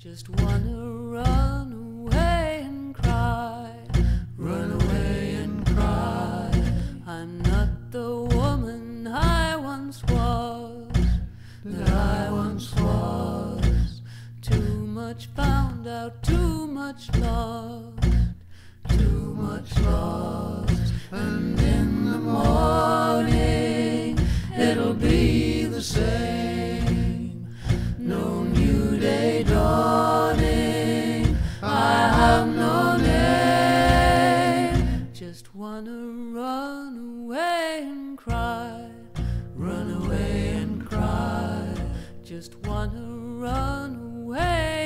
Just wanna run away and cry, run away and cry. I'm not the woman I once was, that I once was. Too much found out, too much lost, too much lost. And in the morning it'll be the same. No new day dawning, I have no name. Just wanna run away and cry, run away and cry. Just wanna run away